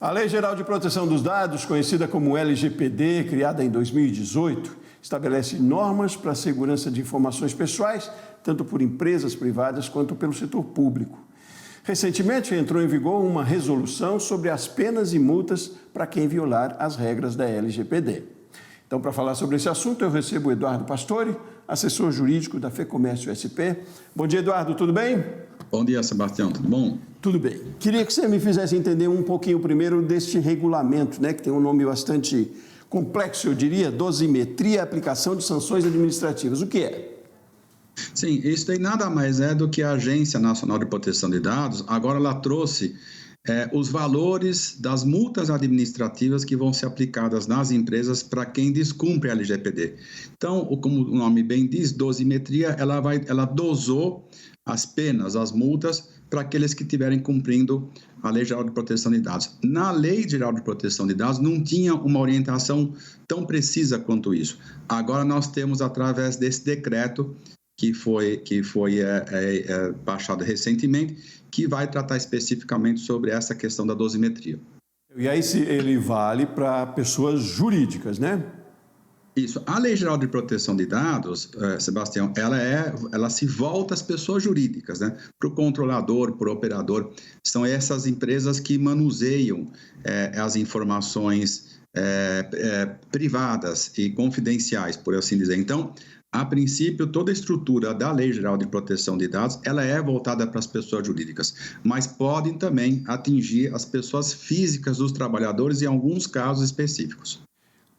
A Lei Geral de Proteção dos Dados, conhecida como LGPD, criada em 2018, estabelece normas para a segurança de informações pessoais, tanto por empresas privadas quanto pelo setor público. Recentemente entrou em vigor uma resolução sobre as penas e multas para quem violar as regras da LGPD. Então, para falar sobre esse assunto, eu recebo o Eduardo Pastore, assessor jurídico da FEComércio SP. Bom dia, Eduardo, tudo bem? Bom dia, Sebastião, tudo bom? Tudo bem. Queria que você me fizesse entender um pouquinho primeiro deste regulamento, que tem um nome bastante complexo, eu diria, dosimetria e aplicação de sanções administrativas. O que é? Sim, isso aí nada mais é do que a Agência Nacional de Proteção de Dados. Agora ela trouxe os valores das multas administrativas que vão ser aplicadas nas empresas para quem descumpre a LGPD. Então, como o nome bem diz, dosimetria, ela dosou as penas, as multas, para aqueles que estiverem cumprindo a Lei Geral de Proteção de Dados. Na Lei Geral de Proteção de Dados não tinha uma orientação tão precisa quanto isso. Agora nós temos, através desse decreto, que foi baixado recentemente, que vai tratar especificamente sobre essa questão da dosimetria. E aí ele vale para pessoas jurídicas, né? Isso. A Lei Geral de Proteção de Dados, Sebastião, ela se volta às pessoas jurídicas, né? Para o controlador, para o operador. São essas empresas que manuseiam as informações privadas e confidenciais, por assim dizer. Então, a princípio, toda a estrutura da Lei Geral de Proteção de Dados, ela é voltada para as pessoas jurídicas, mas podem também atingir as pessoas físicas dos trabalhadores em alguns casos específicos.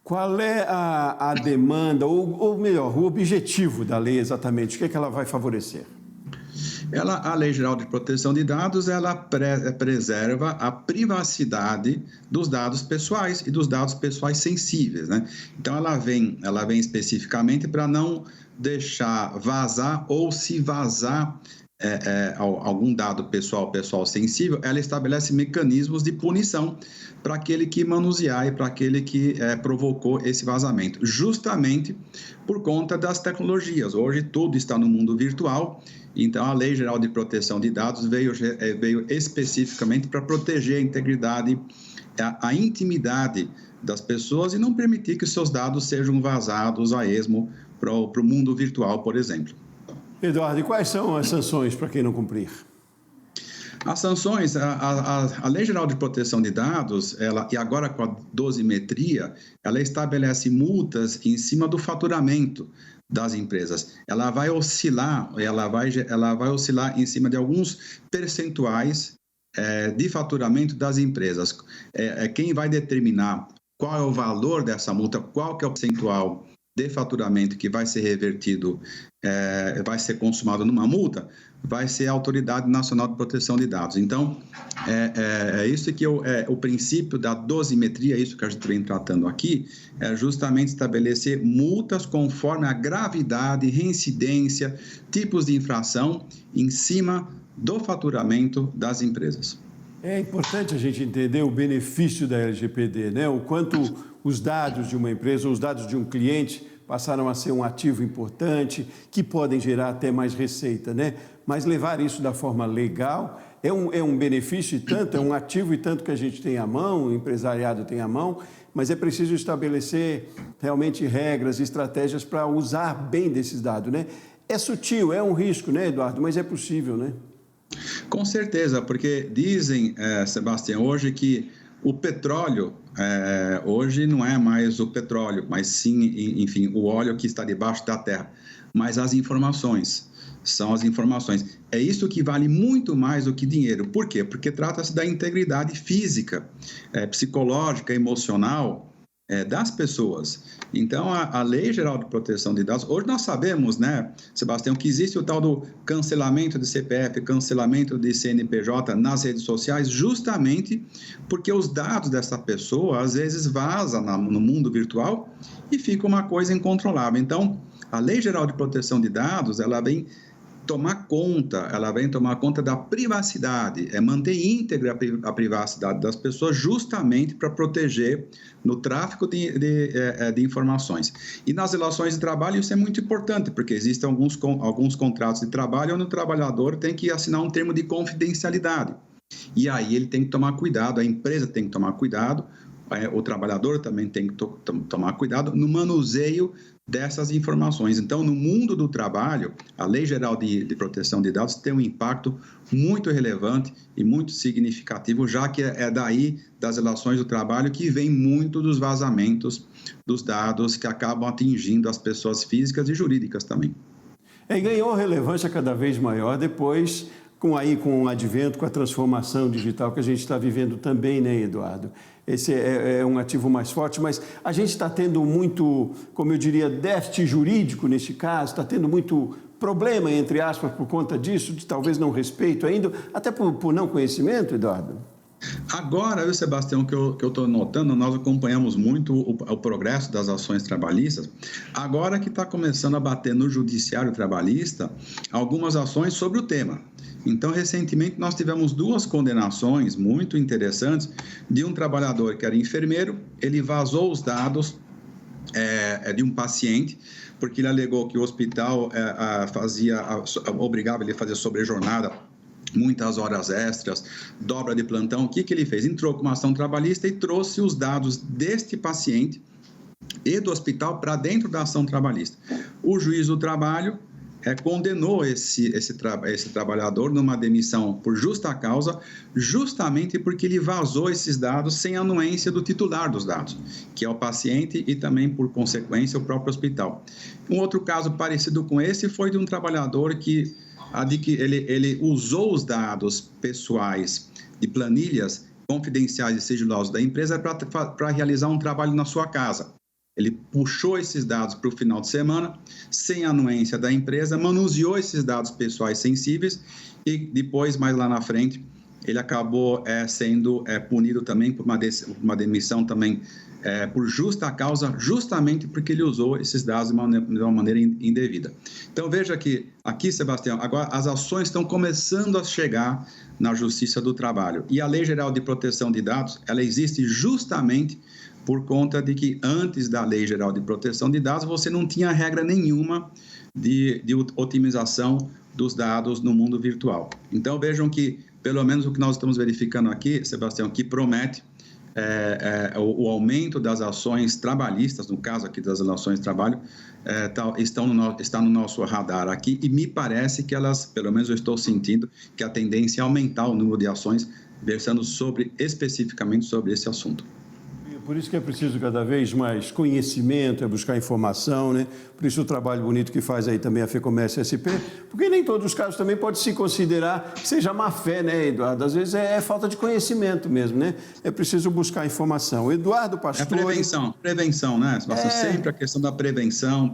Qual é a demanda, ou melhor, o objetivo da lei exatamente? O que ela vai favorecer? A Lei Geral de Proteção de Dados, ela preserva a privacidade dos dados pessoais e dos dados pessoais sensíveis, né? Então, ela vem especificamente para não deixar vazar ou se vazar algum dado pessoal sensível, ela estabelece mecanismos de punição para aquele que manusear e para aquele que provocou esse vazamento, justamente por conta das tecnologias. Hoje tudo está no mundo virtual, então a Lei Geral de Proteção de Dados veio especificamente para proteger a integridade, a intimidade das pessoas e não permitir que seus dados sejam vazados a esmo para o mundo virtual, por exemplo. Eduardo, e quais são as sanções para quem não cumprir? As sanções, a Lei Geral de Proteção de Dados, e agora com a dosimetria, ela estabelece multas em cima do faturamento das empresas. Ela vai oscilar em cima de alguns percentuais de faturamento das empresas. Quem vai determinar qual é o valor dessa multa, qual que é o percentual de faturamento que vai ser revertido, vai ser consumado numa multa, vai ser a Autoridade Nacional de Proteção de Dados. Então, isso que o princípio da dosimetria, isso que a gente vem tratando aqui, é justamente estabelecer multas conforme a gravidade, reincidência, tipos de infração em cima do faturamento das empresas. É importante a gente entender o benefício da LGPD, né? O quanto os dados de uma empresa, os dados de um cliente passaram a ser um ativo importante, que podem gerar até mais receita, né? Mas levar isso da forma legal é um benefício e tanto, é um ativo e tanto que a gente tem à mão, o empresariado tem à mão, mas é preciso estabelecer realmente regras e estratégias para usar bem desses dados, né? É sutil, é um risco, né, Eduardo? Mas é possível, né? Com certeza, porque dizem, Sebastião, hoje que o petróleo, hoje não é mais o petróleo, mas sim, enfim, o óleo que está debaixo da terra. Mas as informações, são as informações. É isso que vale muito mais do que dinheiro. Por quê? Porque trata-se da integridade física, psicológica, emocional das pessoas. Então, a Lei Geral de Proteção de Dados, hoje nós sabemos, né, Sebastião, que existe o tal do cancelamento de CPF, cancelamento de CNPJ nas redes sociais, justamente porque os dados dessa pessoa, às vezes, vazam no mundo virtual e fica uma coisa incontrolável. Então, a Lei Geral de Proteção de Dados, ela vem tomar conta da privacidade, manter íntegra a privacidade das pessoas justamente para proteger no tráfico de informações. E nas relações de trabalho isso é muito importante, porque existem alguns contratos de trabalho onde o trabalhador tem que assinar um termo de confidencialidade. E aí ele tem que tomar cuidado, a empresa tem que tomar cuidado, o trabalhador também tem que tomar cuidado no manuseio dessas informações. Então, no mundo do trabalho, a Lei Geral de Proteção de Dados tem um impacto muito relevante e muito significativo, já que é daí, das relações do trabalho, que vem muito dos vazamentos dos dados que acabam atingindo as pessoas físicas e jurídicas também. E ganhou relevância cada vez maior depois, com o advento, com a transformação digital que a gente está vivendo também, né, Eduardo? Esse é um ativo mais forte, mas a gente está tendo muito, como eu diria, déficit jurídico neste caso, está tendo muito problema, entre aspas, por conta disso, de talvez não respeito ainda, até por não conhecimento, Eduardo? Agora, viu, Sebastião, que eu estou notando, nós acompanhamos muito o progresso das ações trabalhistas. Agora que está começando a bater no judiciário trabalhista algumas ações sobre o tema. Então, recentemente, nós tivemos 2 condenações muito interessantes de um trabalhador que era enfermeiro, ele vazou os dados de um paciente, porque ele alegou que o hospital obrigava ele a fazer sobrejornada, muitas horas extras, dobra de plantão. O que ele fez? Entrou com uma ação trabalhista e trouxe os dados deste paciente e do hospital para dentro da ação trabalhista. O juiz do trabalho condenou esse trabalhador numa demissão por justa causa, justamente porque ele vazou esses dados sem anuência do titular dos dados, que é o paciente e também, por consequência, o próprio hospital. Um outro caso parecido com esse foi de um trabalhador que ele usou os dados pessoais de planilhas confidenciais e sigilosos da empresa para realizar um trabalho na sua casa. Ele puxou esses dados para o final de semana, sem anuência da empresa, manuseou esses dados pessoais sensíveis e depois, mais lá na frente, ele acabou sendo punido também por uma demissão também por justa causa, justamente porque ele usou esses dados de uma maneira indevida. Então, veja que aqui, Sebastião, agora as ações estão começando a chegar na Justiça do Trabalho. E a Lei Geral de Proteção de Dados, ela existe justamente por conta de que antes da Lei Geral de Proteção de Dados, você não tinha regra nenhuma de otimização dos dados no mundo virtual. Então, vejam que, pelo menos o que nós estamos verificando aqui, Sebastião, que promete o aumento das ações trabalhistas, no caso aqui das relações de trabalho, está no nosso radar aqui, e me parece que elas, pelo menos eu estou sentindo, que a tendência é aumentar o número de ações versando especificamente sobre esse assunto. Por isso que é preciso cada vez mais conhecimento, buscar informação, né? Por isso o trabalho bonito que faz aí também a FEComércio SP, porque nem todos os casos também pode se considerar que seja má fé, né, Eduardo? Às vezes é falta de conhecimento mesmo, né? É preciso buscar informação. Eduardo Pastore... prevenção, né? Sempre a questão da prevenção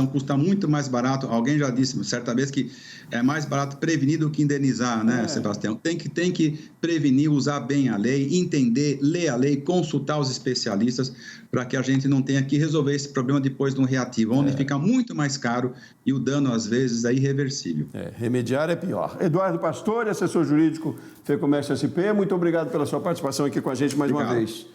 custa muito mais barato. Alguém já disse certa vez que é mais barato prevenir do que indenizar, né, Sebastião? Tem que prevenir, usar bem a lei, entender, ler a lei, consultar os especialistas, para que a gente não tenha que resolver esse problema depois de um reativo, onde fica muito mais caro e o dano, às vezes, é irreversível. Remediar é pior. Eduardo Pastore, assessor jurídico FEComércio SP, muito obrigado pela sua participação aqui com a gente mais uma vez.